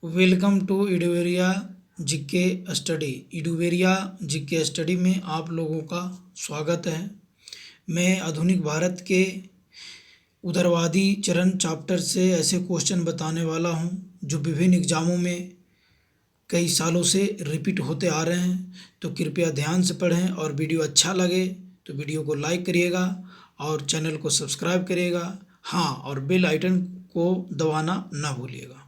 Welcome to Eduveria GK study. Eduveria GK study में आप लोगों का स्वागत है। मैं आधुनिक भारत के उदारवादी चरण चैप्टर से ऐसे क्वेश्चन बताने वाला हूं जो विभिन्न एग्जामों में कई सालों से रिपीट होते आ रहे हैं। तो कृपया ध्यान से पढ़ें और वीडियो अच्छा लगे तो वीडियो को लाइक करिएगा और चैनल को सब्सक्राइब करिएगा। हाँ, और बेल आइकन को दबाना ना भूलिएगा।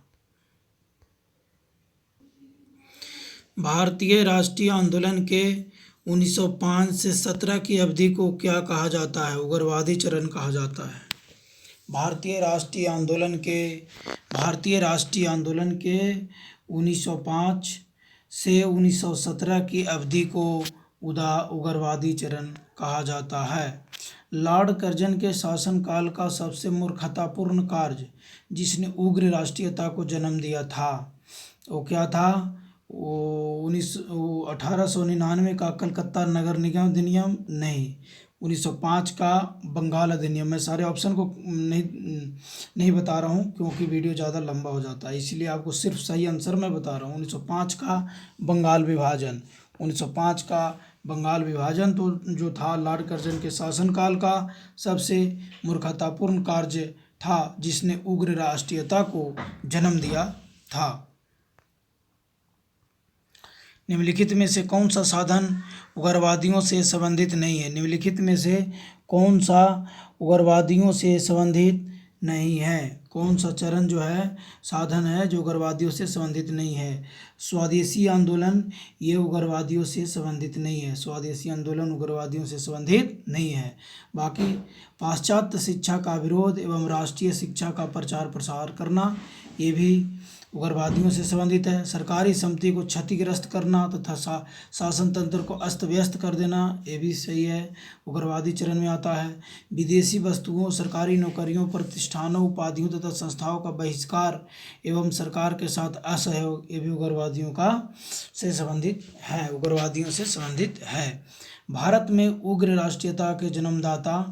भारतीय राष्ट्रीय आंदोलन के 1905 से 17 की अवधि को क्या कहा जाता है? उग्रवादी चरण कहा जाता है। भारतीय राष्ट्रीय आंदोलन के 1905 से 1917 की अवधि को उग्रवादी चरण कहा जाता है। लॉर्ड कर्जन के शासनकाल का सबसे मूर्खतापूर्ण कार्य जिसने उग्र राष्ट्रीयता को जन्म दिया था वो क्या था? 1899 का कलकत्ता नगर निगम अधिनियम नहीं, 1905 का बंगाल अधिनियम। मैं सारे ऑप्शन को नहीं बता रहा हूँ क्योंकि वीडियो ज़्यादा लंबा हो जाता है, इसलिए आपको सिर्फ सही आंसर मैं बता रहा हूँ। 1905 का बंगाल विभाजन। 1905 का बंगाल विभाजन तो जो था लॉर्ड कर्जन के शासनकाल का सबसे मूर्खतापूर्ण कार्य था जिसने उग्र राष्ट्रीयता को जन्म दिया था। निम्नलिखित में से कौन सा साधन उग्रवादियों से संबंधित नहीं है? निम्नलिखित में से कौन सा उग्रवादियों से संबंधित नहीं है? कौन सा चरण जो है साधन है जो उग्रवादियों से संबंधित नहीं है? स्वदेशी आंदोलन ये उग्रवादियों से संबंधित नहीं है। स्वदेशी आंदोलन उग्रवादियों से संबंधित नहीं है। बाकी पाश्चात्य शिक्षा का विरोध एवं राष्ट्रीय शिक्षा का प्रचार प्रसार करना ये भी उग्रवादियों से संबंधित है। सरकारी संपत्ति को क्षतिग्रस्त करना तथा शासन तंत्र को अस्त व्यस्त कर देना ये भी सही है, उग्रवादी चरण में आता है। विदेशी वस्तुओं, सरकारी नौकरियों, प्रतिष्ठानों, उपाधियों तथा संस्थाओं का बहिष्कार एवं सरकार के साथ असहयोग ये भी उग्रवादियों से संबंधित है। भारत में उग्र राष्ट्रीयता के जन्मदाता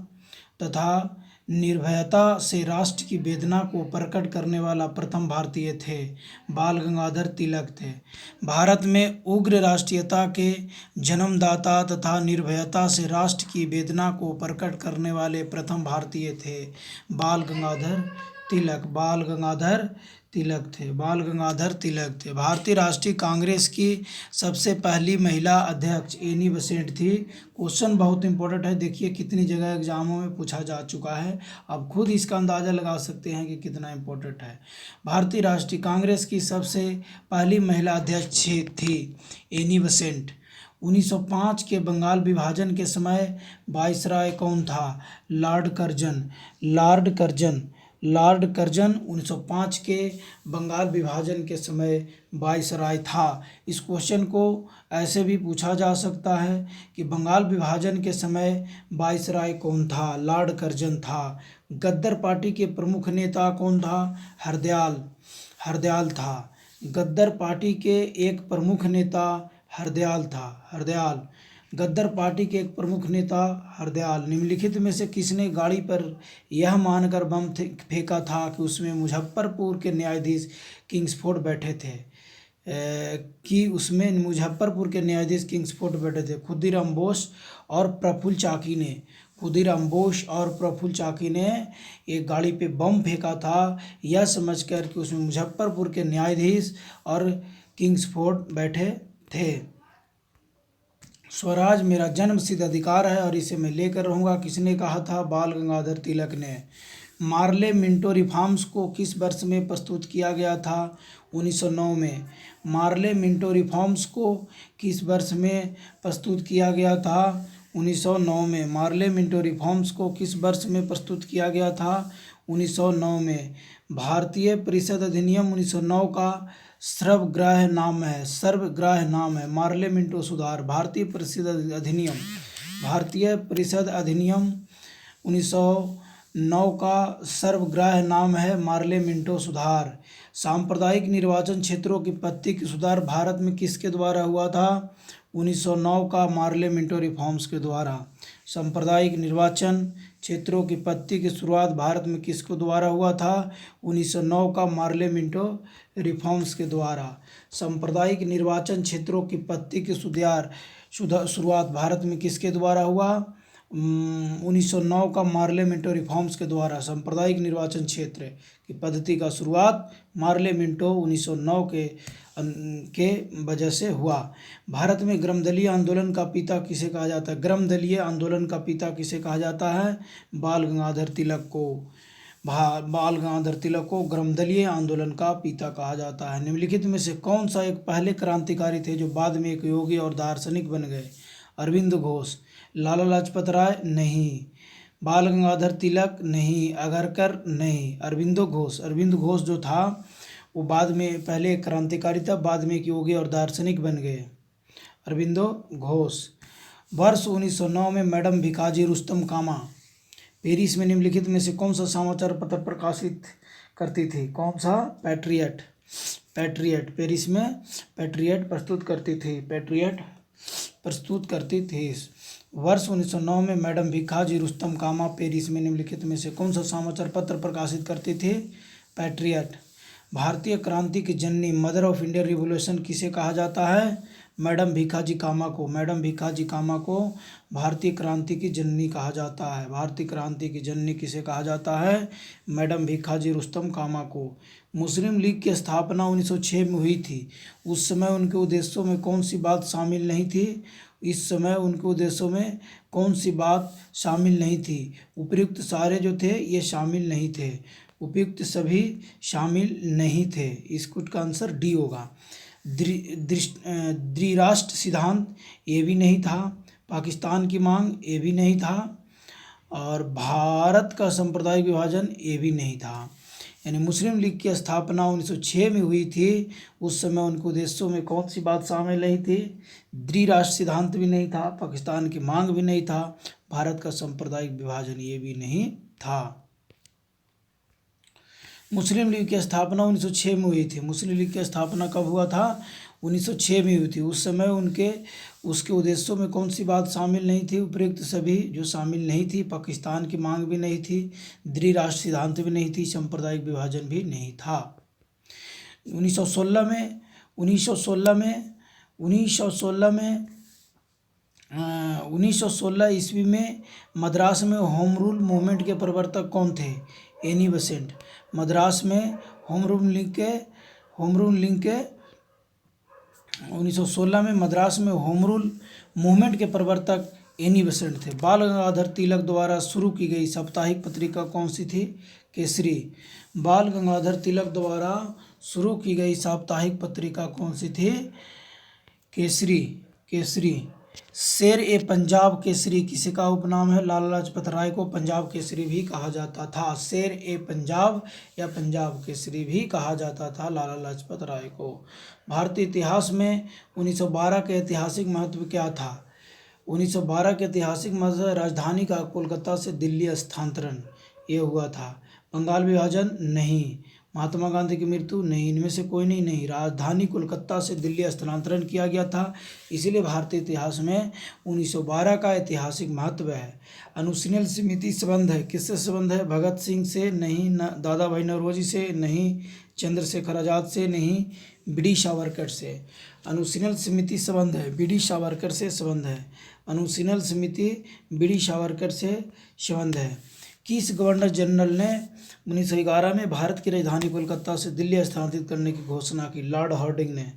तथा निर्भयता से राष्ट्र की वेदना को प्रकट करने वाला प्रथम भारतीय थे, बाल गंगाधर तिलक थे। भारत में उग्र राष्ट्रीयता के जन्मदाता तथा निर्भयता से राष्ट्र की वेदना को प्रकट करने वाले प्रथम भारतीय थे, बाल गंगाधर तिलक थे। भारतीय राष्ट्रीय कांग्रेस की सबसे पहली महिला अध्यक्ष एनी बेसेंट थी। क्वेश्चन बहुत इंपॉर्टेंट है, देखिए कितनी जगह एग्जामों में पूछा जा चुका है, आप खुद इसका अंदाज़ा लगा सकते हैं कि कितना इंपॉर्टेंट है। भारतीय राष्ट्रीय कांग्रेस की सबसे पहली महिला अध्यक्ष थी एनी बेसेंट। 1905 के बंगाल विभाजन के समय वायसराय कौन था? लॉर्ड कर्जन 1905 के बंगाल विभाजन के समय वायसराय था। इस क्वेश्चन को ऐसे भी पूछा जा सकता है कि बंगाल विभाजन के समय वायसराय कौन था? लॉर्ड कर्जन था। गद्दर पार्टी के प्रमुख नेता कौन था? हरदयाल था। गद्दर पार्टी के एक प्रमुख नेता हरदयाल। निम्नलिखित में से किसने गाड़ी पर यह मानकर बम फेंका था कि उसमें मुजफ्फरपुर के न्यायाधीश किंग्सफोर्ड बैठे थे? खुदीराम बोस और प्रफुल्ल चाकी ने एक गाड़ी पे बम फेंका था यह समझकर कि उसमें मुजफ्फरपुर के न्यायाधीश और किंग्सफोर्ड बैठे थे। स्वराज मेरा जन्मसिद्ध अधिकार है और इसे मैं लेकर रहूँगा किसने कहा था? बाल गंगाधर तिलक ने। मार्ले मिंटो रिफॉर्म्स को किस वर्ष में प्रस्तुत किया गया था? 1909 में। मार्ले मिंटो रिफॉर्म्स को किस वर्ष में प्रस्तुत किया गया था? 1909 में। मार्ले मिंटो रिफॉर्म्स को किस वर्ष में प्रस्तुत किया गया था? 1909 में। भारतीय परिषद अधिनियम 1909 का सर्वग्राह्य नाम है मार्ले मिंटो सुधार। भारतीय परिषद अधिनियम 1909 का सर्वग्राह्य नाम है मार्ले मिंटो सुधार। सांप्रदायिक निर्वाचन क्षेत्रों की पद्धति की सुधार भारत में किसके द्वारा हुआ था? 1909 का मार्ले मिंटो रिफॉर्म्स के द्वारा। सांप्रदायिक निर्वाचन क्षेत्रों की पत्ती की शुरुआत भारत में किसके द्वारा हुआ था? 1909 का मार्ले मिंटो रिफॉर्म्स के द्वारा। सांप्रदायिक निर्वाचन क्षेत्रों की पत्ती की शुरुआत भारत में किसके द्वारा हुआ? 1909 का मार्ले मिंटो रिफॉर्म्स के द्वारा। सांप्रदायिक निर्वाचन क्षेत्र की पद्धति का शुरुआत मार्ले मिंटो 1909 के वजह से हुआ। भारत में ग्रामदलीय आंदोलन का पिता किसे कहा जाता है? ग्रामदलीय आंदोलन का पिता किसे कहा जाता है? बाल गंगाधर तिलक को। बाल गंगाधर तिलक को ग्रामदलीय आंदोलन का पिता कहा जाता है। निम्नलिखित में से कौन सा एक पहले क्रांतिकारी थे जो बाद में एक योगी और दार्शनिक बन गए? अरविंद घोष। लाला लाजपत राय? नहीं। बाल गंगाधर तिलक? नहीं। अगरकर? नहीं। अरविंदो घोष। अरविंद घोष जो था वो बाद में, पहले एक क्रांतिकारी था, बाद में एक योगी और दार्शनिक बन गए। अरविंदो घोष। वर्ष 1909 में मैडम भिकाजी रुस्तम कामा पेरिस में निम्नलिखित में से कौन सा समाचार पत्र प्रकाशित करती थी? कौन सा? पैट्रियट। पैट्रियट पेरिस में पैट्रियट प्रस्तुत करती थी। पैट्रियट प्रस्तुत करती थी। वर्ष 1909 में मैडम भिकाजी रुस्तम कामा पेरिस में निम्नलिखित में से कौन सा समाचार पत्र प्रकाशित करती थी? पैट्रियट। भारतीय क्रांति की जननी, मदर ऑफ इंडियन रिवोल्यूशन किसे कहा जाता है? मैडम भिकाजी कामा को। मैडम भिकाजी कामा को भारतीय क्रांति की जननी कहा जाता है। भारतीय क्रांति की जननी किसे कहा जाता है? मैडम भिकाजी रुस्तम कामा को। मुस्लिम लीग की स्थापना 1906 में हुई थी। उस समय उनके उद्देश्यों में कौन सी बात शामिल नहीं थी? इस समय उनके उद्देश्यों में कौन सी बात शामिल नहीं थी? उपर्युक्त सारे जो थे ये शामिल नहीं थे। उपयुक्त सभी शामिल नहीं थे। इसका का आंसर डी होगा। द्विराष्ट्र सिद्धांत ये भी नहीं था। पाकिस्तान की मांग ये भी नहीं था। और भारत का सांप्रदायिक विभाजन ये भी नहीं था। यानी मुस्लिम लीग की स्थापना 1906 में हुई थी। उस समय उनके उद्देश्यों में कौन सी बात शामिल नहीं थी? द्विराष्ट्र सिद्धांत भी नहीं था, पाकिस्तान की मांग भी नहीं था, भारत का सांप्रदायिक विभाजन ये भी नहीं था। मुस्लिम लीग की स्थापना 1906 में हुई थी। मुस्लिम लीग की स्थापना कब हुआ था? 1906 में हुई थी। उस समय उसके उद्देश्यों में कौन सी बात शामिल नहीं थी? उपर्युक्त सभी जो शामिल नहीं थी। पाकिस्तान की मांग भी नहीं थी, द्विराष्ट्र सिद्धांत भी नहीं थी, सांप्रदायिक विभाजन भी नहीं था। 1916 ईस्वी में मद्रास में होम रूल मूवमेंट के प्रवर्तक कौन थे? Annie Besant. मद्रास में होम रूल लीग के 1916 में मद्रास में होम रूल मूवमेंट के प्रवर्तक एनी बेसेंट थे। बाल गंगाधर तिलक द्वारा शुरू की गई साप्ताहिक पत्रिका कौन सी थी? केसरी। बाल गंगाधर तिलक द्वारा शुरू की गई साप्ताहिक पत्रिका कौन सी थी? केसरी। केसरी। शेर ए पंजाब केसरी किसी का उपनाम है? लाला लाजपत राय को पंजाब केसरी भी कहा जाता था। शेर ए पंजाब या पंजाब केसरी भी कहा जाता था लाला लाजपत राय को। भारतीय इतिहास में 1912 का ऐतिहासिक महत्व क्या था? 1912 के ऐतिहासिक महत्व राजधानी का कोलकाता से दिल्ली स्थानांतरण ये हुआ था। बंगाल विभाजन नहीं। महात्मा गांधी की मृत्यु नहीं। इनमें से कोई नहीं। राजधानी कोलकाता से दिल्ली स्थानांतरण किया गया था। इसीलिए भारतीय इतिहास में 1912 का ऐतिहासिक महत्व है। अनुशीलन समिति संबंध है, किससे संबंध है? भगत सिंह से नहीं, दादा भाई नौरोजी से नहीं, चंद्रशेखर आजाद से नहीं, बीडी सावरकर से। अनुशीलन समिति संबंध है, बीडी सावरकर से संबंध है। अनुशीलन समिति बीडी सावरकर से संबंध है। किस गवर्नर जनरल ने 1911 में भारत की राजधानी कोलकाता से दिल्ली स्थानांतरित करने की घोषणा की? लॉर्ड हार्डिंग ने।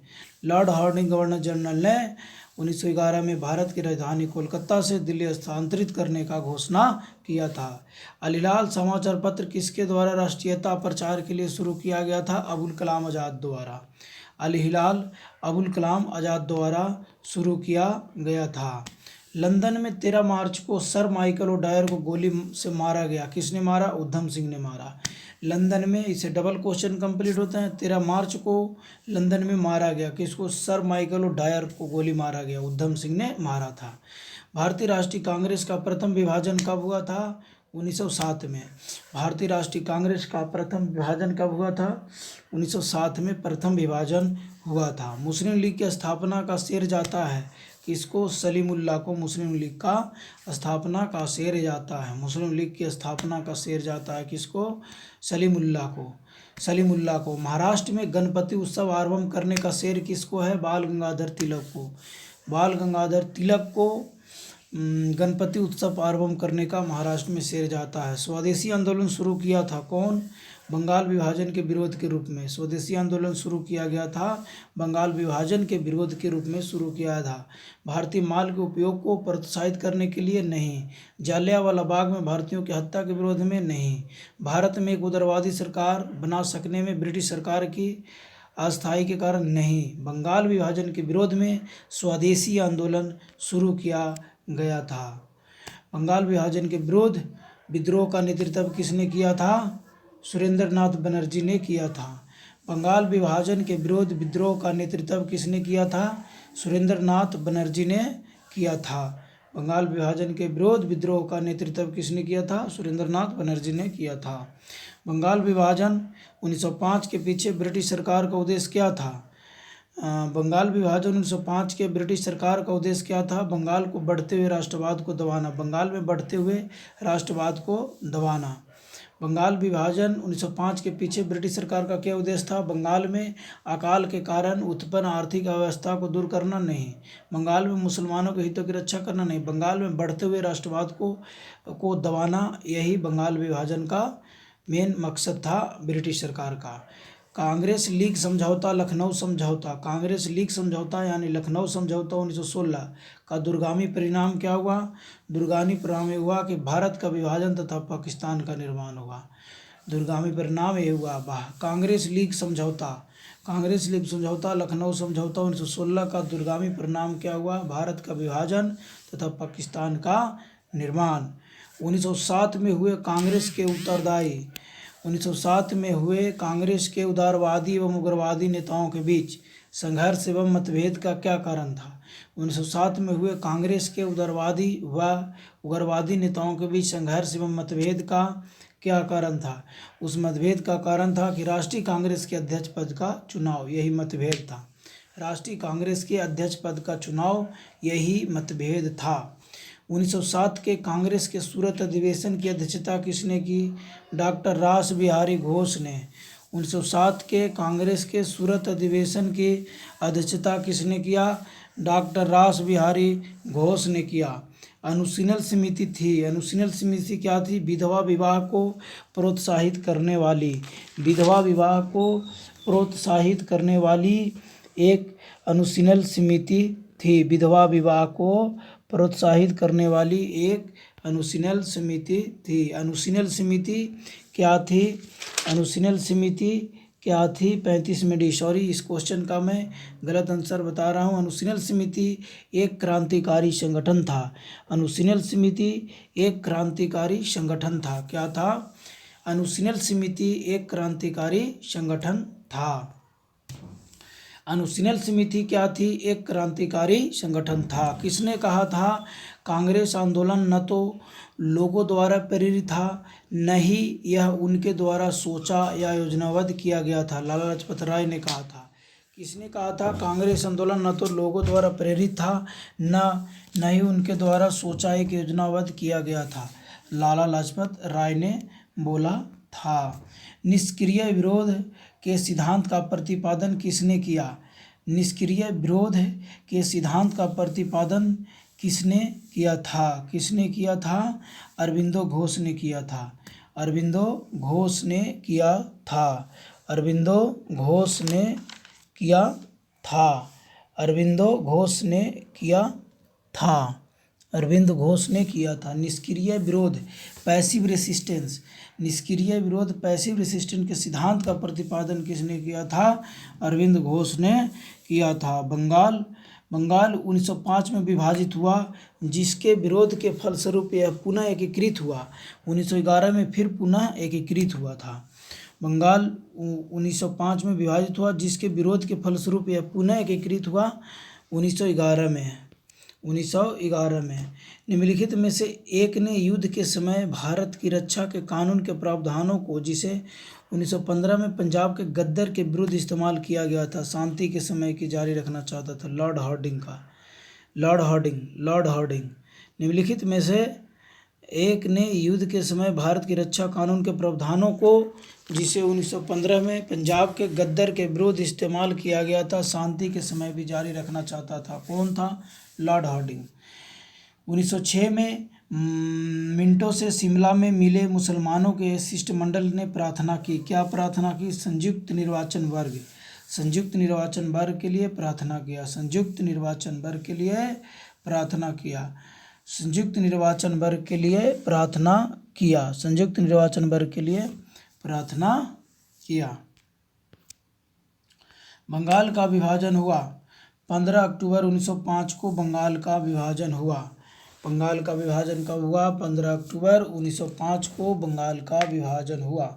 लॉर्ड हार्डिंग गवर्नर जनरल ने 1911 में भारत की राजधानी कोलकाता से दिल्ली स्थानांतरित करने का घोषणा किया था। अल हिलाल समाचार पत्र किसके द्वारा राष्ट्रीयता प्रचार के लिए शुरू किया गया था? अबुल कलाम आज़ाद द्वारा। अल हिलाल अबुल कलाम आज़ाद द्वारा शुरू किया गया था। लंदन में 13 मार्च को सर माइकल ओडायर को गोली से मारा गया। किसने मारा? उधम सिंह ने मारा। लंदन में, इसे डबल क्वेश्चन कंप्लीट होता है। 13 मार्च को लंदन में मारा गया। किसको? सर माइकल ओडायर को गोली मारा गया, उधम सिंह ने मारा था। भारतीय राष्ट्रीय कांग्रेस का प्रथम विभाजन कब हुआ था? 1907 में। भारतीय राष्ट्रीय कांग्रेस का प्रथम विभाजन कब हुआ था? 1907 में प्रथम विभाजन हुआ था। मुस्लिम लीग की स्थापना का श्रेय जाता है किसको? सलीमुल्लाह को मुस्लिम लीग का स्थापना का श्रेय जाता है। मुस्लिम लीग की स्थापना का श्रेय जाता है किसको? सलीमुल्लाह को। महाराष्ट्र में गणपति उत्सव आरंभ करने का श्रेय किसको है? बाल गंगाधर तिलक को। बाल गंगाधर तिलक को गणपति उत्सव आरंभ करने का महाराष्ट्र में श्रेय जाता है। स्वदेशी आंदोलन शुरू किया था कौन? बंगाल विभाजन के विरोध के रूप में। स्वदेशी आंदोलन शुरू किया गया था बंगाल विभाजन के विरोध के रूप में शुरू किया था। भारतीय माल के उपयोग को प्रोत्साहित करने के लिए नहीं। जालियांवाला बाग में भारतीयों की हत्या के विरोध में नहीं। भारत में एक उदारवादी सरकार बना सकने में ब्रिटिश सरकार की अस्थायी के कारण नहीं। बंगाल विभाजन के विरोध में स्वदेशी आंदोलन शुरू किया गया था। बंगाल विभाजन के विरोध विद्रोह का नेतृत्व किसने किया था? सुरेंद्रनाथ बनर्जी ने किया था। बंगाल विभाजन के विरोध विद्रोह का नेतृत्व किसने किया था? सुरेंद्रनाथ बनर्जी ने किया था। बंगाल विभाजन के विरोध विद्रोह का नेतृत्व किसने किया था? सुरेंद्रनाथ बनर्जी ने किया था। बंगाल विभाजन 1905 के पीछे ब्रिटिश सरकार का उद्देश्य क्या था? बंगाल विभाजन 1905 के ब्रिटिश सरकार का उद्देश्य क्या था? बंगाल को बढ़ते हुए राष्ट्रवाद को दबाना। बंगाल में बढ़ते हुए राष्ट्रवाद को दबाना। बंगाल विभाजन 1905 के पीछे ब्रिटिश सरकार का क्या उद्देश्य था? बंगाल में अकाल के कारण उत्पन्न आर्थिक अव्यवस्था को दूर करना नहीं। बंगाल में मुसलमानों के हितों की रक्षा करना नहीं। बंगाल में बढ़ते हुए राष्ट्रवाद को दबाना, यही बंगाल विभाजन का मेन मकसद था ब्रिटिश सरकार का। कांग्रेस लीग समझौता, लखनऊ समझौता। कांग्रेस लीग समझौता यानी लखनऊ समझौता 1916 का दूरगामी परिणाम क्या हुआ? दूरगामी परिणाम ये हुआ कि भारत का विभाजन तथा पाकिस्तान का निर्माण हुआ। दूरगामी परिणाम ये हुआ। कांग्रेस लीग समझौता, कांग्रेस लीग समझौता, लखनऊ समझौता 1916 का दूरगामी परिणाम क्या हुआ? भारत का विभाजन तथा पाकिस्तान का निर्माण। 1907 में हुए कांग्रेस के उत्तरदायी 1907 में हुए कांग्रेस के उदारवादी एवं उग्रवादी नेताओं के बीच संघर्ष एवं मतभेद का क्या कारण था? 1907 में हुए कांग्रेस के उदारवादी व उग्रवादी नेताओं के बीच संघर्ष एवं मतभेद का क्या कारण था? उस मतभेद का कारण था कि राष्ट्रीय कांग्रेस के अध्यक्ष पद का चुनाव, यही मतभेद था। राष्ट्रीय कांग्रेस के अध्यक्ष पद का चुनाव, यही मतभेद था। 1907 के कांग्रेस के सूरत अधिवेशन की अध्यक्षता किसने की? डॉक्टर रास बिहारी घोष ने। 1907 के कांग्रेस के सूरत अधिवेशन की अध्यक्षता किसने किया? डॉक्टर रास बिहारी घोष ने किया। अनुशीलन समिति थी। अनुशीलन समिति क्या थी? विधवा विवाह को प्रोत्साहित करने वाली, विधवा विवाह को प्रोत्साहित करने वाली एक अनुशीलन समिति थी। विधवा विवाह को प्रोत्साहित करने वाली एक अनुशीलन समिति थी। अनुशीलन समिति क्या थी? अनुशीलन समिति क्या थी? 35 में डी। सॉरी, इस क्वेश्चन का मैं गलत आंसर बता रहा हूँ। अनुशीलन समिति एक क्रांतिकारी संगठन था। अनुशीलन समिति एक क्रांतिकारी संगठन था। क्या था? अनुशीलन समिति एक क्रांतिकारी संगठन था। अनुशीलन समिति क्या थी? एक क्रांतिकारी संगठन था। किसने कहा था? कांग्रेस आंदोलन न तो लोगों द्वारा प्रेरित था, न ही यह उनके द्वारा सोचा या योजनाबद्ध किया गया था। लाला लाजपत राय ने कहा था। किसने कहा था? कांग्रेस आंदोलन न तो लोगों द्वारा प्रेरित था, न ही उनके द्वारा सोचा एक योजनाबद्ध किया गया था। लाला लाजपत राय ने बोला था। निष्क्रिय विरोध के सिद्धांत का प्रतिपादन किसने किया? निष्क्रिय विरोध के सिद्धांत का प्रतिपादन किसने किया था? किसने किया था? अरबिंदो घोष ने किया था। अरबिंदो घोष ने किया था। अरबिंदो घोष ने किया था। अरबिंदो घोष ने किया था। अरविंद घोष ने किया था। निष्क्रिय विरोध, पैसिव रेसिस्टेंस, निष्क्रिय विरोध पैसिव रेसिस्टेंस के सिद्धांत का प्रतिपादन किसने किया था? अरविंद घोष ने किया था। बंगाल 1905 में विभाजित हुआ, जिसके विरोध के फलस्वरूप यह पुनः एकीकृत हुआ। 1911 में फिर पुनः एकीकृत हुआ था। बंगाल 1905 में विभाजित हुआ, जिसके विरोध के फलस्वरूप यह पुनः एकीकृत हुआ 1911 में। निम्नलिखित में से एक ने युद्ध के समय भारत की रक्षा के कानून के प्रावधानों को, जिसे 1915 में पंजाब के गद्दर के विरुद्ध इस्तेमाल किया गया था, शांति के समय की जारी रखना चाहता था। लॉर्ड हार्डिंग का। Lord Hardinge. निम्नलिखित में से एक ने युद्ध के समय भारत की रक्षा कानून के प्रावधानों को, जिसे 1915 में पंजाब के गद्दर के विरुद्ध इस्तेमाल किया गया था, शांति के समय भी जारी रखना चाहता था? कौन था? Lord Hardinge. 1906 में मिंटो से शिमला में मिले मुसलमानों के शिष्टमंडल ने प्रार्थना की। क्या प्रार्थना की? संयुक्त निर्वाचन वर्ग के लिए प्रार्थना किया। संयुक्त निर्वाचन वर्ग के लिए प्रार्थना किया। संयुक्त निर्वाचन वर्ग के लिए प्रार्थना किया। संयुक्त निर्वाचन वर्ग के लिए प्रार्थना किया। बंगाल का विभाजन हुआ। 15 अक्टूबर 1905 को बंगाल का विभाजन हुआ। बंगाल का विभाजन कब हुआ? 15 अक्टूबर 1905 को बंगाल का विभाजन हुआ।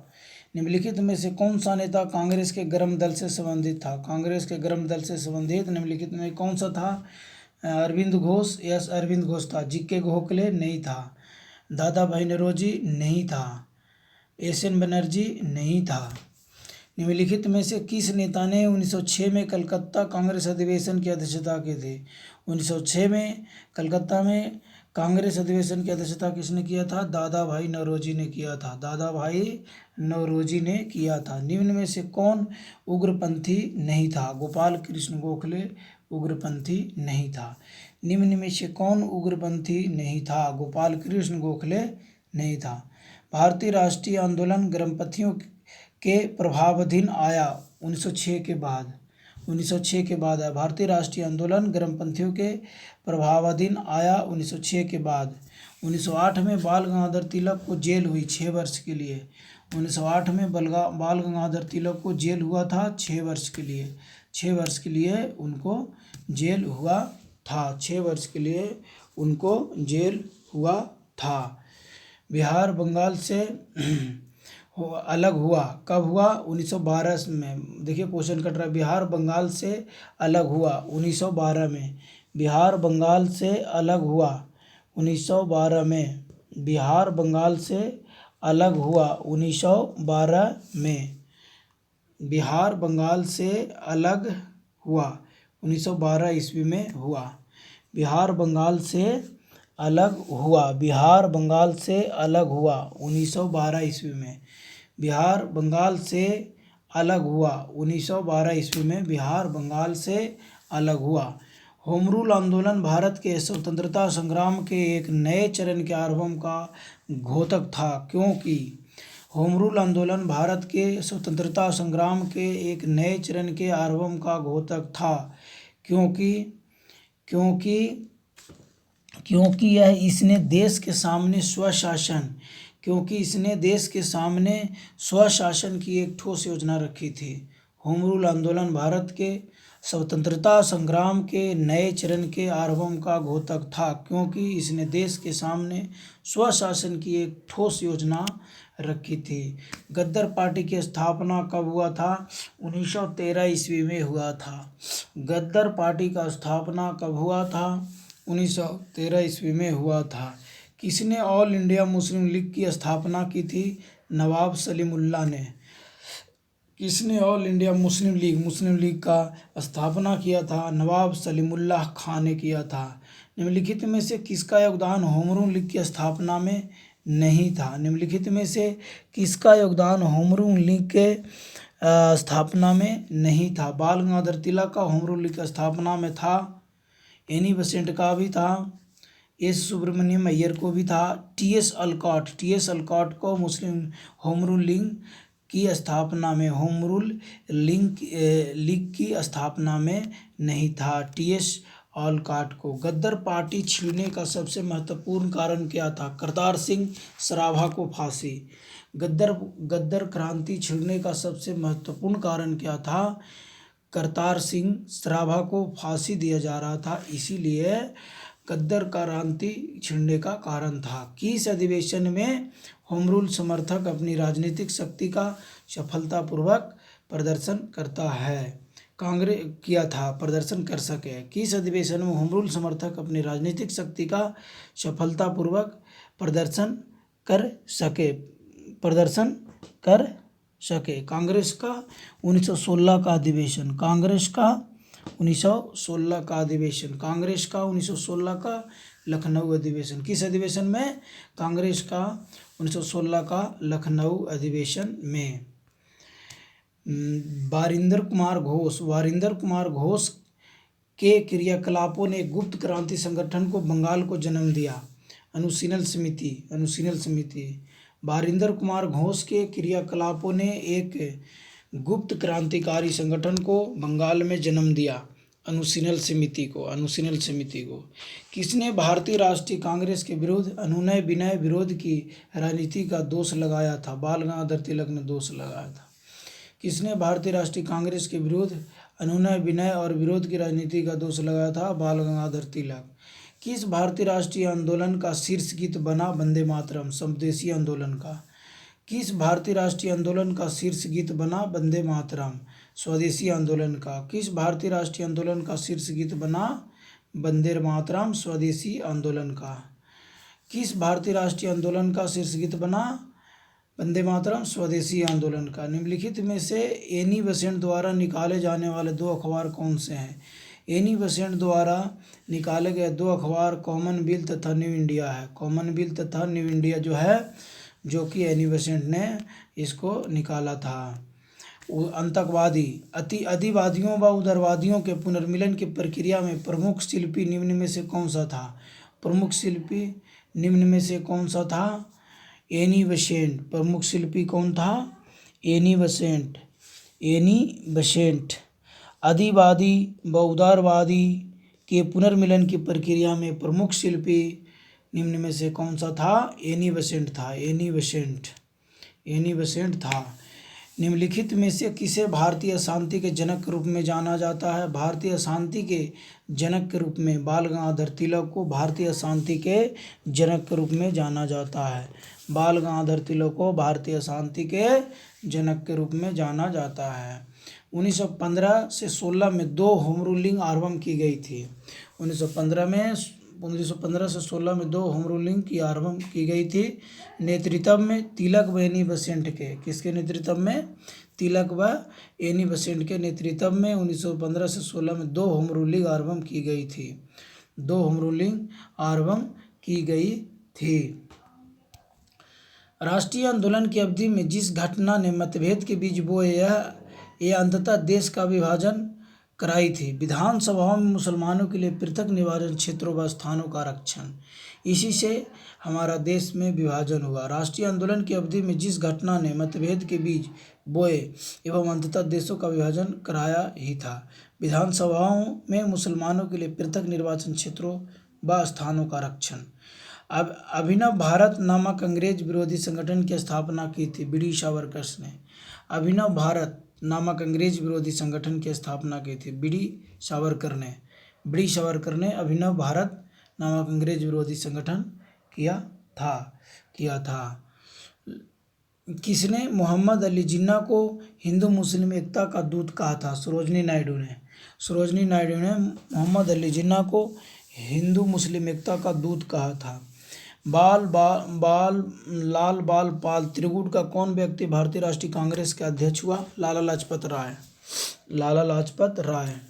निम्नलिखित में से कौन सा नेता कांग्रेस के गर्म दल से संबंधित था? कांग्रेस के गर्म दल से संबंधित निम्नलिखित में कौन सा था? अरविंद घोष। यस, अरविंद घोष था। जी.के. गोखले नहीं था। दादा भाई नौरोजी नहीं था। एस.एन. बनर्जी नहीं था। निम्नलिखित में से किस नेता ने 1906 में कलकत्ता कांग्रेस अधिवेशन की अध्यक्षता की थी? 1906 में कलकत्ता में कांग्रेस अधिवेशन की अध्यक्षता किसने किया था? दादा भाई नौरोजी ने किया था। दादा भाई नौरोजी ने किया था। निम्न में से कौन उग्रपंथी नहीं था? गोपाल कृष्ण गोखले उग्रपंथी नहीं था। निम्न में से कौन उग्रपंथी नहीं था? गोपाल कृष्ण गोखले नहीं था। भारतीय राष्ट्रीय आंदोलन गर्मपंथियों के प्रभावाधीन आया 1906 के बाद। 1906 के बाद आया। भारतीय राष्ट्रीय आंदोलन गर्मपंथियों के प्रभावाधीन आया 1906 के बाद। 1908 में बाल गंगाधर तिलक को जेल हुई 6 वर्ष के लिए। 1908 में बाल गंगाधर तिलक को जेल हुआ था 6 वर्ष के लिए। 6 वर्ष के लिए उनको जेल हुआ था। 6 वर्ष के लिए उनको जेल हुआ था। बिहार बंगाल से अलग हुआ कब हुआ? 1912 में। देखिए क्वेश्चन कट रहा है। बिहार बंगाल से अलग हुआ 1912 में। बिहार बंगाल से अलग हुआ 1912 में। बिहार बंगाल से अलग हुआ 1912 में। बिहार बंगाल से अलग हुआ 1912 ईस्वी में हुआ। बिहार बंगाल से अलग हुआ। बिहार बंगाल से अलग हुआ 1912 ईस्वी में। बिहार बंगाल से अलग हुआ 1912 ईस्वी में। बिहार बंगाल से अलग हुआ। होम रूल आंदोलन भारत के स्वतंत्रता संग्राम के एक नए चरण के आरंभ का घोतक था, क्योंकि होम रूल आंदोलन भारत के स्वतंत्रता संग्राम के एक नए चरण के आरंभ का घोतक था, क्योंकि क्योंकि क्योंकि यह इसने देश के सामने स्वशासन क्योंकि इसने देश के सामने स्वशासन की एक ठोस योजना रखी थी। होम रूल आंदोलन भारत के स्वतंत्रता संग्राम के नए चरण के आरंभ का घोतक था, क्योंकि इसने देश के सामने स्वशासन की एक ठोस योजना रखी थी। गद्दर पार्टी की स्थापना कब हुआ था? 1913 ईस्वी में हुआ था। गद्दर पार्टी का स्थापना कब हुआ था? 1913 ईस्वी में हुआ था। किसने ऑल इंडिया मुस्लिम लीग की स्थापना की थी? नवाब सलीमुल्लाह ने। किसने ऑल इंडिया मुस्लिम लीग का स्थापना किया था? नवाब सलीमुल्लाह खान ने किया था। निम्नलिखित में से किसका योगदान होम रूल लीग की स्थापना में नहीं था? निम्नलिखित में से किसका योगदान होम रूल लीग के स्थापना में नहीं था? बाल गंगाधर तिलक का होम रूल लीग की स्थापना में था। एनी बेसेंट का भी था। एस सुब्रमण्यम अय्यर को भी था। टी.एस. अलकॉट को मुस्लिम होम रूल लीग की स्थापना में होम रूल लीग की स्थापना में नहीं था। टी.एस. अलकॉट को। गद्दर पार्टी छिड़ने का सबसे महत्वपूर्ण कारण क्या था? करतार सिंह सराभा को फांसी। गद्दर क्रांति छिड़ने का सबसे महत्वपूर्ण कारण क्या था? करतार सिंह सराभा को फांसी दिया जा रहा था, इसीलिए गद्दर क्रांति छिड़ने का कारण था। किस अधिवेशन में होम रूल समर्थक अपनी राजनीतिक शक्ति का सफलतापूर्वक प्रदर्शन करता है? कांग्रेस किया था, प्रदर्शन कर सके। किस अधिवेशन में होम रूल समर्थक अपनी राजनीतिक शक्ति का सफलतापूर्वक प्रदर्शन कर सके? कांग्रेस का 1916 का अधिवेशन। कांग्रेस का 1916 का अधिवेशन, कांग्रेस का 1916 का लखनऊ अधिवेशन। किस अधिवेशन में? कांग्रेस का 1916 का लखनऊ अधिवेशन में। वारिंदर कुमार घोष के क्रियाकलापों ने गुप्त क्रांति संगठन को बंगाल को जन्म दिया। अनुशीलन समिति। वारिंदर कुमार घोष के क्रियाकलापों ने एक गुप्त क्रांतिकारी संगठन को बंगाल में जन्म दिया। अनुशीलन समिति को। किसने भारतीय राष्ट्रीय कांग्रेस के विरुद्ध अनुनय विनय विरोध की राजनीति का दोष लगाया था? बाल गंगाधर तिलक ने दोष लगाया था। किसने भारतीय राष्ट्रीय कांग्रेस के विरुद्ध अनुनय विनय और विरोध की राजनीति का दोष लगाया था? बाल गंगाधर तिलक। किस भारतीय राष्ट्रीय आंदोलन का शीर्ष गीत बना वंदे मातरम? स्वदेशी आंदोलन का। किस भारतीय राष्ट्रीय आंदोलन का शीर्ष गीत बना वंदे मातरम? स्वदेशी आंदोलन का। किस भारतीय राष्ट्रीय आंदोलन का शीर्ष गीत बना वंदे मातरम? स्वदेशी आंदोलन का। किस भारतीय राष्ट्रीय आंदोलन का शीर्ष गीत बना वंदे मातरम? स्वदेशी आंदोलन का। निम्नलिखित में से एनी बेसेंट द्वारा निकाले जाने वाले दो अखबार कौन से हैं? एनी बेसेंट द्वारा निकाले गए दो अखबार कॉमनवेल्थ तथा न्यू इंडिया है। कॉमनवेल्थ तथा न्यू इंडिया जो है, जो कि एनी बेसेंट ने इसको निकाला था। आतंकवादी अधिवादियों व उदारवादियों के पुनर्मिलन की प्रक्रिया में प्रमुख शिल्पी निम्न में से कौन सा था? प्रमुख शिल्पी निम्न में से कौन सा था? Annie Besant. प्रमुख शिल्पी कौन था? Annie Besant. अधिवादी व उदारवादी के पुनर्मिलन की प्रक्रिया में प्रमुख शिल्पी निम्न में से कौन सा था? एनी बेसेंट था। निम्नलिखित में से किसे भारतीय अशांति के जनक के रूप में जाना जाता है? भारतीय अशांति के जनक के रूप में बाल गंगाधर तिलक को भारतीय अशांति के जनक के रूप में जाना जाता है। बाल गंगाधर तिलक को भारतीय अशांति के जनक के रूप में जाना जाता है। 1915 से 16 में 2 होम रूलिंग आरंभ की गई थी। 1915 से 16 में 2 होम रूलिंग की आरंभ की गई थी। नेतृत्व में तिलक व एनी बेसेंट के। किसके नेतृत्व में? तिलक व एनी बेसेंट के नेतृत्व में 1915 से 16 में 2 होम रूलिंग आरंभ की गई थी। 2 होम रूलिंग आरंभ की गई थी। राष्ट्रीय आंदोलन की अवधि में जिस घटना ने मतभेद के बीज बोए, यह अंततः देश का विभाजन कराई थी। विधानसभाओं में मुसलमानों के लिए पृथक निर्वाचन क्षेत्रों व स्थानों का आरक्षण। इसी से हमारा देश में विभाजन हुआ। राष्ट्रीय आंदोलन की अवधि में जिस घटना ने मतभेद के बीज बोए एवं अंततः देशों का विभाजन कराया ही था। विधानसभाओं में मुसलमानों के लिए पृथक निर्वाचन क्षेत्रों व स्थानों का आरक्षण। अब अभिनव भारत नामक अंग्रेज विरोधी संगठन की स्थापना की थी बी.डी. सावरकर ने। अभिनव भारत नामक अंग्रेज विरोधी संगठन की स्थापना की थी बी.डी. सावरकर ने अभिनव भारत नामक अंग्रेज विरोधी संगठन किया था। किसने मोहम्मद अली जिन्ना को हिंदू मुस्लिम एकता का दूत कहा था? सरोजनी नायडू ने मोहम्मद अली जिन्ना को हिंदू मुस्लिम एकता का दूत कहा था। लाल बाल पाल त्रिगुट का कौन व्यक्ति भारतीय राष्ट्रीय कांग्रेस के अध्यक्ष हुआ? लाला लाजपत राय।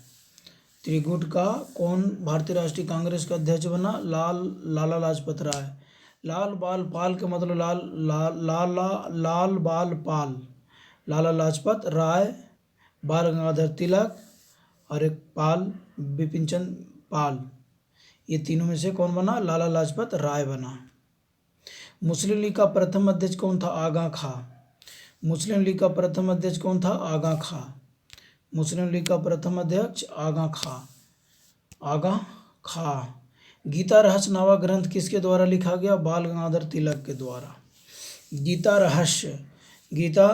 त्रिगुट का कौन भारतीय राष्ट्रीय कांग्रेस का अध्यक्ष बना? लाला लाजपत राय। लाल बाल पाल का मतलब लाल बाल पाल, लाला लाजपत राय, बाल गंगाधर तिलक और एक पाल बिपिन चंद्र पाल। ये तीनों में से कौन बना? लाला लाजपत राय बना। मुस्लिम लीग का प्रथम अध्यक्ष कौन था? आगा खां। गीता रहस्य नामक ग्रंथ किसके द्वारा लिखा गया? बाल गंगाधर तिलक के द्वारा। गीता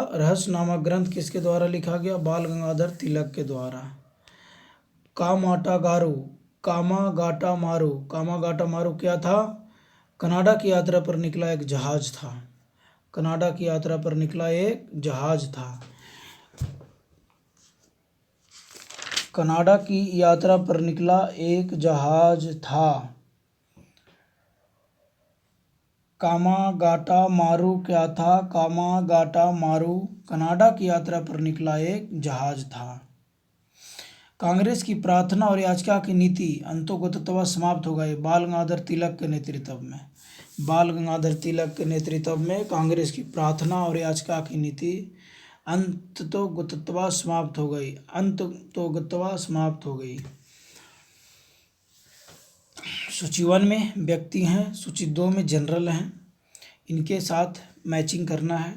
रहस्य नामक ग्रंथ किसके द्वारा लिखा गया? बाल गंगाधर तिलक के द्वारा। कामागाटा मारू क्या था? कनाडा की यात्रा पर निकला एक जहाज था। कनाडा की यात्रा पर निकला एक जहाज था। कनाडा की यात्रा पर निकला एक जहाज था। कामागाटा मारू क्या था? कामागाटा मारू कनाडा की यात्रा पर निकला एक जहाज था। कांग्रेस की प्रार्थना और याचिका की नीति अंतोगतवा समाप्त हो गई बाल गंगाधर तिलक के नेतृत्व में। बाल गंगाधर तिलक के नेतृत्व में कांग्रेस की प्रार्थना और याचिका की नीति अंततोगतवा समाप्त हो गई। अंततोगतवा समाप्त हो गई। सूची 1 में व्यक्ति हैं, सूची 2 में जनरल हैं, इनके साथ मैचिंग करना है।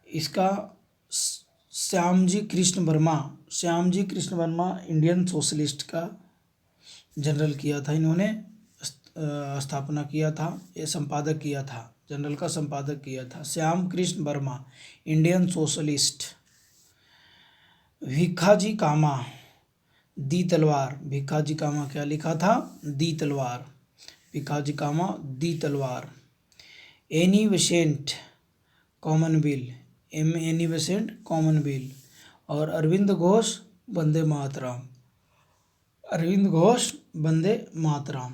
इसका श्यामजी कृष्ण वर्मा, श्यामजी कृष्ण वर्मा इंडियन सोशलिस्ट का जनरल किया था, इन्होंने स्थापना किया था, ये संपादक किया था, जनरल का संपादक किया था Shyam Krishna Verma Indian socialist. Bhikaiji Cama the तलवार, भिखाजी कामा क्या लिखा था? दी तलवार, Bhikaiji Cama the Talwar. Annie Besant Commonweal, Annie Besant Commonweal. और अरविंद घोष वंदे मातरम, अरविंद घोष वंदे मातरम।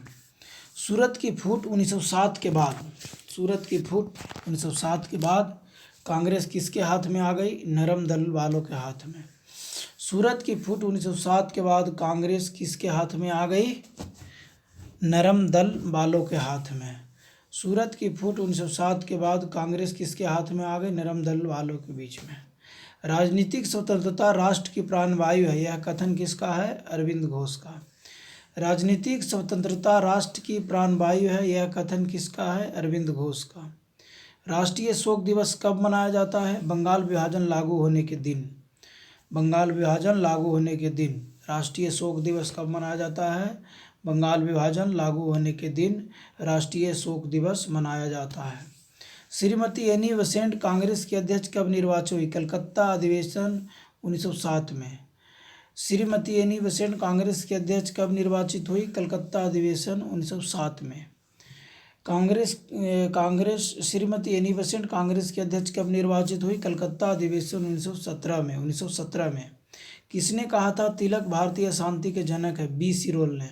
सूरत की फूट 1907 के बाद, सूरत की फूट 1907 के बाद कांग्रेस किसके हाथ में आ गई? नरम दल वालों के हाथ में। सूरत की फूट 1907 के बाद कांग्रेस किसके हाथ में आ गई? नरम दल वालों के हाथ में। सूरत की फूट 1907 के बाद कांग्रेस किसके हाथ में आ गई? नरम दल वालों के बीच में। राजनीतिक स्वतंत्रता राष्ट्र की प्राणवायु है, यह कथन किसका है? अरविंद घोष का। राजनीतिक स्वतंत्रता राष्ट्र की प्राणवायु है, यह कथन किसका है? अरविंद घोष का। राष्ट्रीय शोक दिवस कब मनाया जाता है? बंगाल विभाजन लागू होने के दिन, बंगाल विभाजन लागू होने के दिन। राष्ट्रीय शोक दिवस कब मनाया जाता है? बंगाल विभाजन लागू होने के दिन राष्ट्रीय शोक दिवस मनाया जाता है। श्रीमती एनी बेसेंट कांग्रेस की अध्यक्ष कब निर्वाचित हुई? कलकत्ता अधिवेशन 1907 में। श्रीमती एनी बेसेंट कांग्रेस की अध्यक्ष कब निर्वाचित हुई? कलकत्ता अधिवेशन 1907 में। कांग्रेस श्रीमती एनी बेसेंट कांग्रेस की अध्यक्ष कब निर्वाचित हुई? कलकत्ता अधिवेशन 1917 में। 1917 में। किसने कहा था तिलक भारतीय शांति के जनक है? बी सिरोल ने।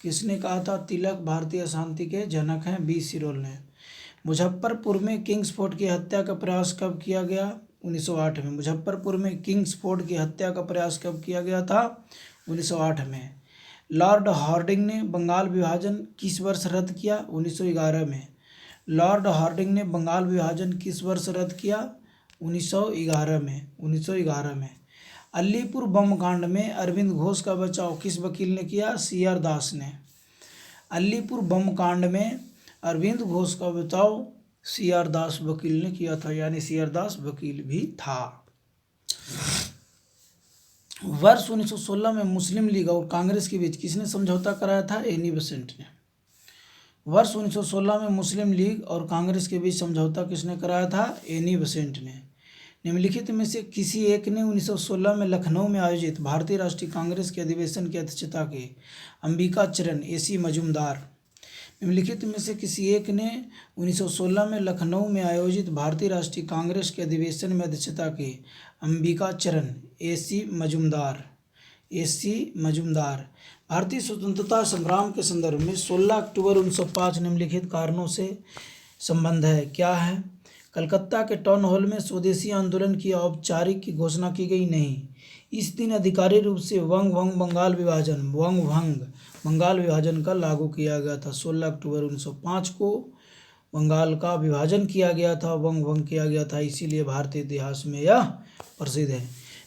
किसने कहा था तिलक भारतीय शांति के जनक हैं? बी सिरोल ने। मुजफ्फरपुर में किंग्सफोर्ड की हत्या का प्रयास कब किया गया? 1908 में। मुजफ्फरपुर में किंग्सफोर्ड की हत्या का प्रयास कब किया गया था? 1908 में। लॉर्ड हार्डिंग ने बंगाल विभाजन किस वर्ष रद्द किया? 1911 में। लॉर्ड हार्डिंग ने बंगाल विभाजन किस वर्ष रद्द किया? 1911 में। 1911 में। अलीपुर बम कांड में अरविंद घोष का बचाव किस वकील ने किया? सी आर दास ने। अलीपुर बम कांड में अरविंद घोष का बचाव सी आर दास वकील ने किया था, यानी सी आर दास वकील भी था। वर्ष 1916 में मुस्लिम लीग और कांग्रेस के बीच किसने समझौता कराया था? एनी बेसेंट ने। वर्ष 1916 में मुस्लिम लीग और कांग्रेस के बीच समझौता किसने कराया था? एनी बेसेंट ने। निम्नलिखित में से किसी एक ने 1916 में लखनऊ में आयोजित भारतीय राष्ट्रीय कांग्रेस के अधिवेशन की अध्यक्षता की? अंबिका चरण, ए.सी. मजूमदार। निम्नलिखित में से किसी एक ने 1916 में लखनऊ में आयोजित भारतीय राष्ट्रीय कांग्रेस के अधिवेशन में अध्यक्षता की? अंबिका चरण, ए.सी. मजूमदार, ए.सी. मजूमदार। भारतीय स्वतंत्रता संग्राम के संदर्भ में 16 अक्टूबर 1905 निम्नलिखित कारणों से संबंध है, क्या है? कलकत्ता के टाउन हॉल में स्वदेशी आंदोलन की औपचारिक घोषणा की गई नहीं। इस दिन आधिकारिक रूप से वंग भंग बंगाल विभाजन, वंग भंग बंगाल विभाजन का लागू किया गया था। 16 अक्टूबर 1905 को बंगाल का विभाजन किया गया था, वंग भंग किया गया था, इसीलिए भारतीय इतिहास में यह प्रसिद्ध है।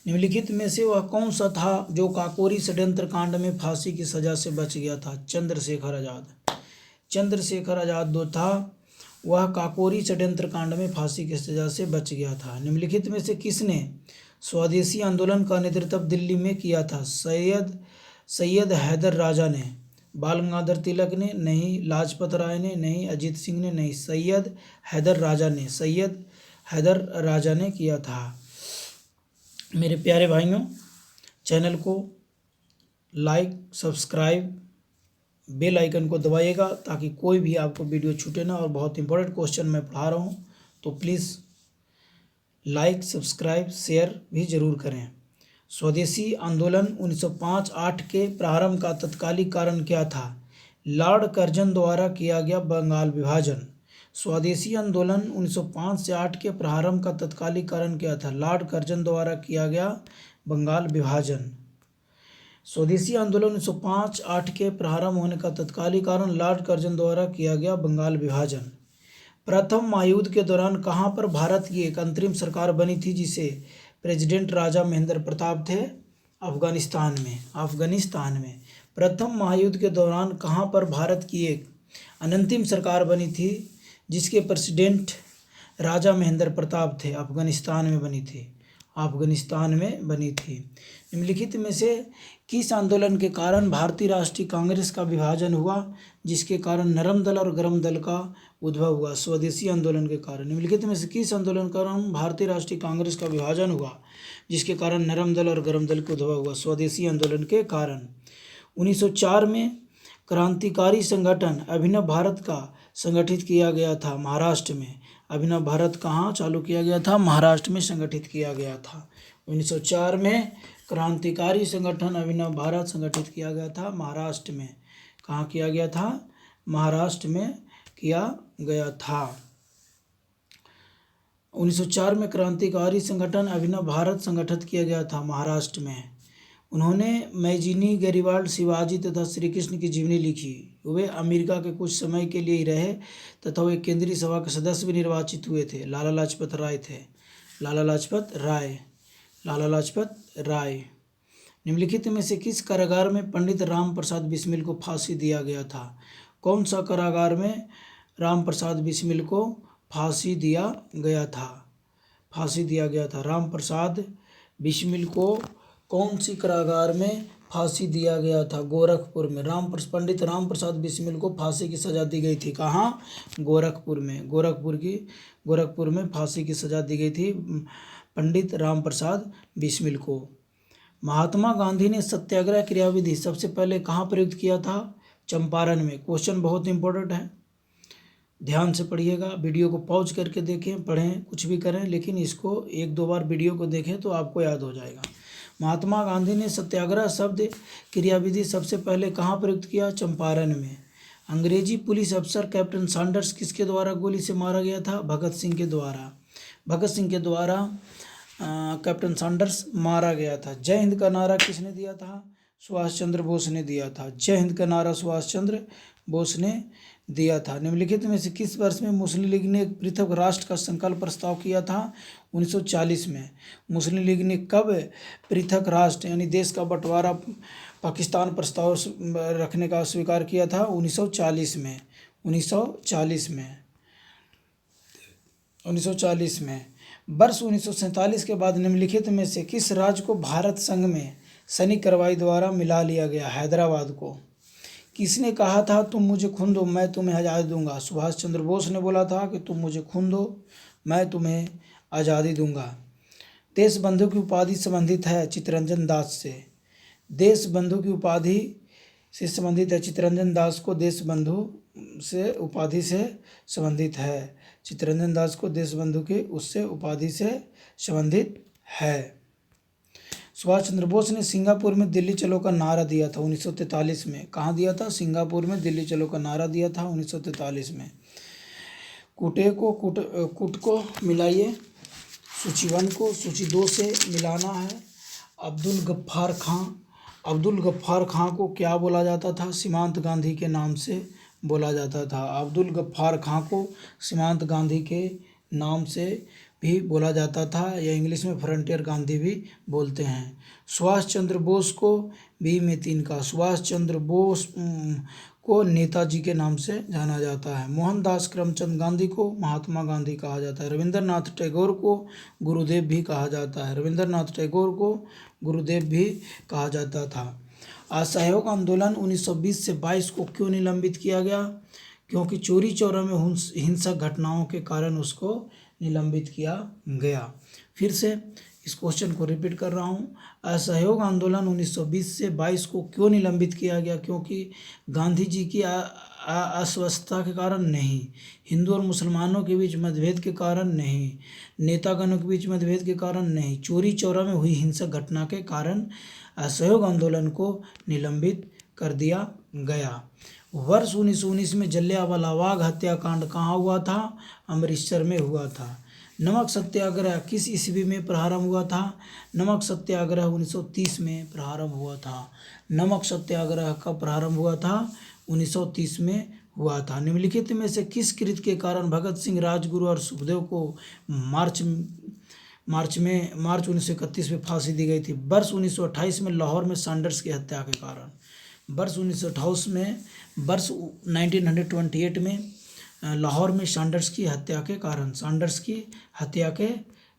निम्नलिखित में से वह कौन सा था जो काकोरी षड्यंत्र कांड में फांसी की सजा से बच गया था? चंद्रशेखर आज़ाद। चंद्रशेखर आज़ाद जो था वह काकोरी षड्यंत्र कांड में फांसी की सजा से बच गया था। निम्नलिखित में से किसने स्वदेशी आंदोलन का नेतृत्व दिल्ली में किया था? सैयद हैदर राजा ने। बाल गंगाधर तिलक ने? नहीं। लाजपत राय ने? नहीं। अजीत सिंह ने? नहीं। सैयद हैदर राजा ने, सैयद हैदर राजा ने किया था। मेरे प्यारे भाइयों, चैनल को लाइक, सब्सक्राइब, बेल आइकन को दबाइएगा ताकि कोई भी आपको वीडियो छूटे ना। और बहुत इंपॉर्टेंट क्वेश्चन मैं पढ़ा रहा हूँ, तो प्लीज़ लाइक, सब्सक्राइब, शेयर भी ज़रूर करें। स्वदेशी आंदोलन 1905-8 के प्रारंभ का तत्कालिक कारण क्या था? लॉर्ड कर्जन द्वारा किया गया बंगाल विभाजन। स्वदेशी आंदोलन 1905 से 8 के प्रारंभ का तत्कालिक कारण क्या था? लॉर्ड कर्जन द्वारा किया गया बंगाल विभाजन। स्वदेशी आंदोलन 1905-8 के प्रारंभ होने का तत्कालीन कारण लॉर्ड कर्जन द्वारा किया गया बंगाल विभाजन। प्रथम महायुद्ध के दौरान कहाँ पर भारत की एक अंतरिम सरकार बनी थी जिसे प्रेसिडेंट राजा महेंद्र प्रताप थे? अफगानिस्तान में। अफगानिस्तान में प्रथम महायुद्ध के दौरान कहाँ पर भारत की एक अंतिम सरकार बनी थी जिसके प्रेसिडेंट राजा महेंद्र प्रताप थे? अफगानिस्तान में बनी थी। अफगानिस्तान में बनी थी। निम्नलिखित में से किस आंदोलन के कारण भारतीय राष्ट्रीय कांग्रेस का विभाजन हुआ जिसके कारण नरम दल और गरम दल का उद्भव हुआ? स्वदेशी आंदोलन के कारण। निम्नलिखित में से किस आंदोलन के कारण भारतीय राष्ट्रीय कांग्रेस का विभाजन हुआ जिसके कारण नरम दल और गरम दल का उद्भव हुआ? स्वदेशी आंदोलन के कारण। 1904 में क्रांतिकारी संगठन अभिनव भारत का संगठित किया गया था महाराष्ट्र में। अभिनव भारत कहाँ चालू किया गया था? महाराष्ट्र में संगठित किया गया था। 1904 में क्रांतिकारी संगठन अभिनव भारत संगठित किया गया था महाराष्ट्र में। कहाँ किया गया था? महाराष्ट्र में किया गया था। 1904 में क्रांतिकारी संगठन अभिनव भारत संगठित किया गया था महाराष्ट्र में। उन्होंने मैजिनी, गैरिबाल्ड, शिवाजी तथा श्री कृष्ण की जीवनी लिखी। वे अमेरिका के कुछ समय के लिए ही रहे तथा वे केंद्रीय सभा के सदस्य भी निर्वाचित हुए थे। लाला लाजपत राय थे। लाला लाजपत राय। लाला लाजपत राय। निम्नलिखित में से किस कारागार में पंडित राम प्रसाद बिस्मिल को फांसी दिया गया था? कौन सा कारागार में राम प्रसाद बिस्मिल को फांसी दिया गया था? फांसी दिया गया था। राम प्रसाद बिस्मिल को कौन सी कारागार में फांसी दिया गया था? गोरखपुर में। पंडित राम प्रसाद बिस्मिल को फांसी की सज़ा दी गई थी। कहाँ? गोरखपुर में। गोरखपुर में फांसी की सज़ा दी गई थी पंडित राम प्रसाद बिस्मिल को। महात्मा गांधी ने सत्याग्रह क्रियाविधि सबसे पहले कहाँ प्रयुक्त किया था? चंपारण में। क्वेश्चन बहुत इंपॉर्टेंट है, ध्यान से पढ़िएगा। वीडियो को पॉज करके देखें, पढ़ें, कुछ भी करें, लेकिन इसको 1-2 बार वीडियो को देखें तो आपको याद हो जाएगा। महात्मा गांधी ने सत्याग्रह शब्द क्रियाविधि सबसे पहले कहाँ प्रयुक्त किया? चंपारण में। अंग्रेजी पुलिस अफसर कैप्टन सैंडर्स किसके द्वारा गोली से मारा गया था? भगत सिंह के द्वारा। भगत सिंह के द्वारा कैप्टन सैंडर्स मारा गया था। जय हिंद का नारा किसने दिया था? सुभाष चंद्र बोस ने दिया था। जय हिंद का नारा सुभाष चंद्र बोस ने दिया था। निम्नलिखित में से किस वर्ष में मुस्लिम लीग ने एक पृथक राष्ट्र का संकल्प प्रस्ताव किया था? 1940 में। मुस्लिम लीग ने कब पृथक राष्ट्र यानी देश का बंटवारा पाकिस्तान प्रस्ताव रखने का स्वीकार किया था? 1940 में। 1940 में। 1940 में। वर्ष 1947 के बाद निम्नलिखित में से किस राज्य को भारत संघ में सैनिक कार्रवाई द्वारा मिला लिया गया? हैदराबाद को। किसने कहा था तुम मुझे खून दो मैं तुम्हें आज़ादी दूंगा? सुभाष चंद्र बोस ने बोला था कि तुम मुझे खून दो मैं तुम्हें आज़ादी दूंगा। देश बंधु की उपाधि संबंधित है चित्तरंजन दास से। देश बंधु की उपाधि से संबंधित है चित्तरंजन दास को देश बंधु से उपाधि से संबंधित है। चित्तरंजन दास को देश बंधु के उससे उपाधि से संबंधित है। सुभाष चंद्र बोस ने सिंगापुर में दिल्ली चलो का नारा दिया था 1943 में। कहाँ दिया था? सिंगापुर में दिल्ली चलो का नारा दिया था 1943 में। कूट को मिलाइए, सूची 1 को सूची 2 से मिलाना है। अब्दुल गफ्फार खां को क्या बोला जाता था? सीमांत गांधी के नाम से बोला जाता था। अब्दुल गफ्फार खां को सीमांत गांधी के नाम से भी बोला जाता था, या इंग्लिश में फ्रंटियर गांधी भी बोलते हैं। सुभाष चंद्र बोस को बी में 3 का। सुभाष चंद्र बोस को नेताजी के नाम से जाना जाता है। मोहनदास करमचंद गांधी को महात्मा गांधी कहा जाता है। रविंद्रनाथ टैगोर को गुरुदेव भी कहा जाता है। रविंद्रनाथ टैगोर को गुरुदेव भी कहा जाता था। असहयोग आंदोलन 1920 से 22 को क्यों निलंबित किया गया? क्योंकि चोरी चौरा में हिंसक घटनाओं के कारण उसको निलंबित किया गया। फिर से इस क्वेश्चन को रिपीट कर रहा हूँ। असहयोग आंदोलन 1920 से 22 को क्यों निलंबित किया गया? क्योंकि गांधी जी की अस्वस्थता के कारण नहीं, हिंदू और मुसलमानों के बीच मतभेद के कारण नहीं, नेतागणों के बीच मतभेद के कारण नहीं, चोरी चौरा में हुई हिंसक घटना के कारण असहयोग आंदोलन को निलंबित कर दिया गया। वर्ष 1919 में जलियांवाला बाग हत्याकांड कहाँ हुआ था? अमृतसर में हुआ था। नमक सत्याग्रह किस ईस्वी में प्रारंभ हुआ था? नमक सत्याग्रह 1930 में प्रारंभ हुआ था। नमक सत्याग्रह कब प्रारंभ हुआ था? 1930 में हुआ था। निम्नलिखित में से किस कृत्य के कारण भगत सिंह, राजगुरु और सुखदेव को मार्च 1931 में फांसी दी गई थी? वर्ष 1928 में लाहौर में सैंडर्स की हत्या के कारण। वर्ष 1928 में लाहौर में सैंडर्स की हत्या के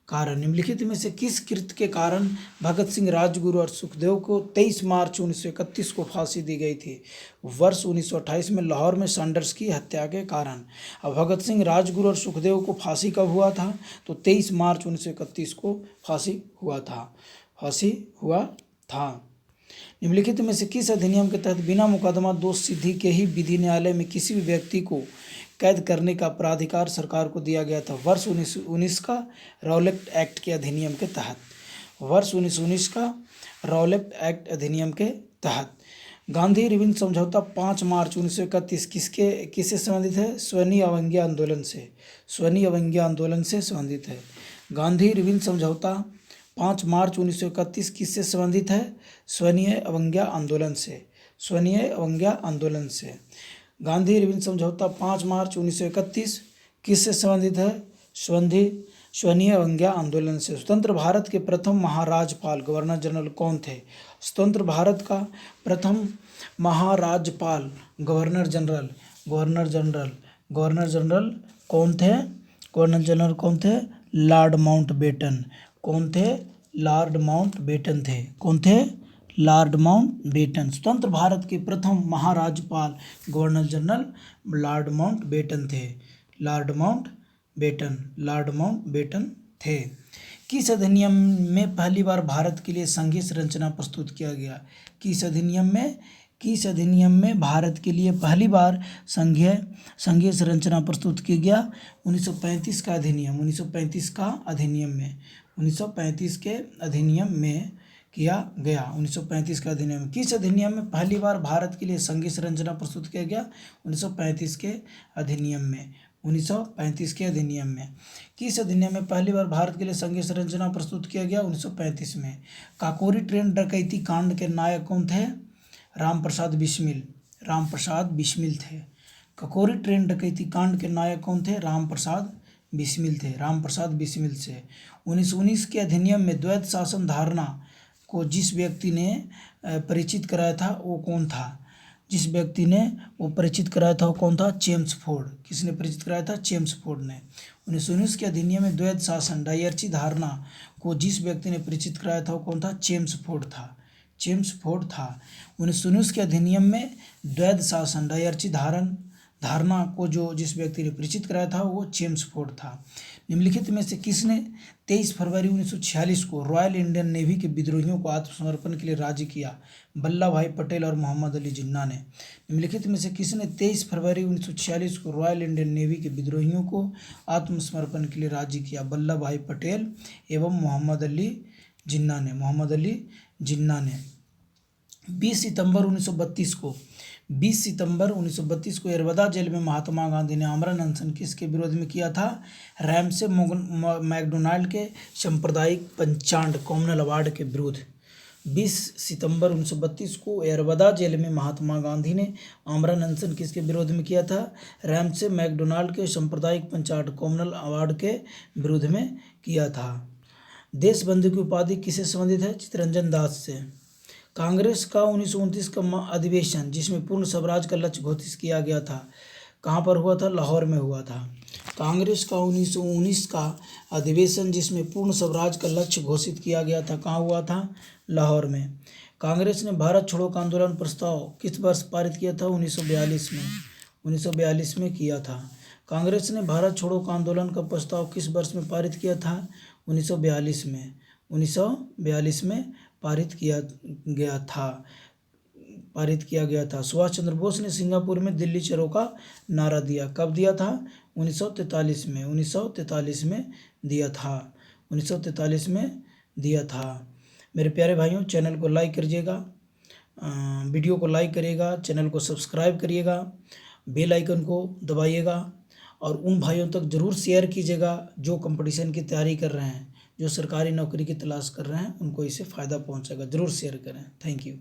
कारण निम्नलिखित में से किस कृत्य के कारण भगत सिंह, राजगुरु और सुखदेव को 23 मार्च 1931 को फांसी दी गई थी? वर्ष 1928 में लाहौर में सैंडर्स की हत्या के कारण। अब भगत सिंह, राजगुरु और सुखदेव को फांसी कब हुआ था? तो 23 मार्च 1931 को फांसी हुआ था। निम्नलिखित में से किस अधिनियम के तहत बिना मुकदमा दोष सिद्धि के ही विधि न्यायालय में किसी भी व्यक्ति को कैद करने का प्राधिकार सरकार को दिया गया था? वर्ष 1919 का रॉलेट एक्ट के अधिनियम के तहत। वर्ष 1919 का रॉलेट एक्ट अधिनियम के तहत। गांधी रिविन समझौता 5 मार्च 1931 किससे संबंधित है? स्वनीय अवज्ञा आंदोलन से संबंधित है। गांधी रिविन समझौता 5 मार्च 1931 किससे संबंधित है? स्वनीय अवज्ञा आंदोलन से। गांधी रिविन समझौता 5 मार्च 1931 किससे संबंधित है? स्वनीय अवज्ञा आंदोलन से। स्वतंत्र भारत के प्रथम महाराजपाल गवर्नर जनरल कौन थे? स्वतंत्र भारत का प्रथम महाराजपाल गवर्नर जनरल कौन थे? Lord Mountbatten. कौन थे? लॉर्ड माउंटबेटन थे। कौन थे? Lord Mountbatten. स्वतंत्र भारत के प्रथम महाराजपाल गवर्नर जनरल लॉर्ड माउंटबेटन थे। किस अधिनियम में पहली बार भारत के लिए संघीय संरचना प्रस्तुत किया गया? किस अधिनियम में भारत के लिए पहली बार संघीय संरचना प्रस्तुत किया गया? 1935 का अधिनियम। 1935 के अधिनियम में किया गया। 1935 का अधिनियम। किस अधिनियम में पहली बार भारत के लिए संघीय संरचना प्रस्तुत किया गया? 1935 के अधिनियम में। 1935 के अधिनियम में। किस अधिनियम में पहली बार भारत के लिए संघीय संरचना प्रस्तुत किया गया? 1935 में। काकोरी ट्रेन डकैती कांड के नायक कौन थे? रामप्रसाद बिस्मिल थे। काकोरी ट्रेन डकैती कांड के नायक कौन थे? रामप्रसाद बिस्मिल से। 1919 के अधिनियम में द्वैध शासन धारणा को जिस व्यक्ति ने परिचित कराया था वो कौन था? James Ford. किसने परिचित कराया था? जेम्स फोर्ड ने। 1919 के अधिनियम में द्वैध शासन डायरची धारणा को जिस व्यक्ति ने परिचित कराया था वो कौन था? जेम्स फोर्ड था। 1919 के अधिनियम में द्वैध शासन डायरची धारणा को जिस व्यक्ति ने परिचित कराया था वो जेम्स फोर्ड था। निम्नलिखित में से किसने 23 फरवरी 1946 को रॉयल इंडियन नेवी के विद्रोहियों को आत्मसमर्पण के लिए राजी किया? वल्लभ भाई पटेल और मोहम्मद अली जिन्ना ने। निम्नलिखित में से किसने 23 फरवरी 1946 को रॉयल इंडियन नेवी के विद्रोहियों को आत्मसमर्पण के लिए राजी किया? वल्लभ भाई पटेल एवं मोहम्मद अली जिन्ना ने। 20 सितंबर 1932 को यरवदा जेल में महात्मा गांधी ने आमरण अनशन किसके विरोध में किया था? रैमसे मैकडोनाल्ड के सांप्रदायिक पंचांड कॉमनल अवार्ड के विरुद्ध। 20 सितंबर 1932 को यरवदा जेल में महात्मा गांधी ने आमरण अनशन किसके विरोध में किया था? रैमसे मैकडोनाल्ड के सांप्रदायिक पंचांड कॉमनल अवार्ड के विरुद्ध में किया था। देशबंधु की उपाधि किससे संबंधित है? चित्तरंजन दास से। कांग्रेस का 1929 का अधिवेशन जिसमें पूर्ण स्वराज का लक्ष्य घोषित किया गया था कहाँ पर हुआ था? लाहौर में हुआ था। कांग्रेस का 1919 का अधिवेशन जिसमें पूर्ण स्वराज का लक्ष्य घोषित किया गया था कहाँ हुआ था? लाहौर में। कांग्रेस ने भारत छोड़ो का आंदोलन प्रस्ताव किस वर्ष पारित किया था? 1942 में किया था। कांग्रेस ने भारत छोड़ो का आंदोलन का प्रस्ताव किस वर्ष में पारित किया था? 1942 में पारित किया गया था। सुभाष चंद्र बोस ने सिंगापुर में दिल्ली चलो का नारा दिया। कब दिया था? 1943 में दिया था। मेरे प्यारे भाइयों, चैनल को लाइक करिएगा, वीडियो को लाइक करिएगा, चैनल को सब्सक्राइब करिएगा, बेल आइकन को दबाइएगा और उन भाइयों तक ज़रूर शेयर कीजिएगा जो कंपटीशन की तैयारी कर रहे हैं, जो सरकारी नौकरी की तलाश कर रहे हैं, उनको इससे फ़ायदा पहुंचेगा। ज़रूर शेयर करें। Thank you.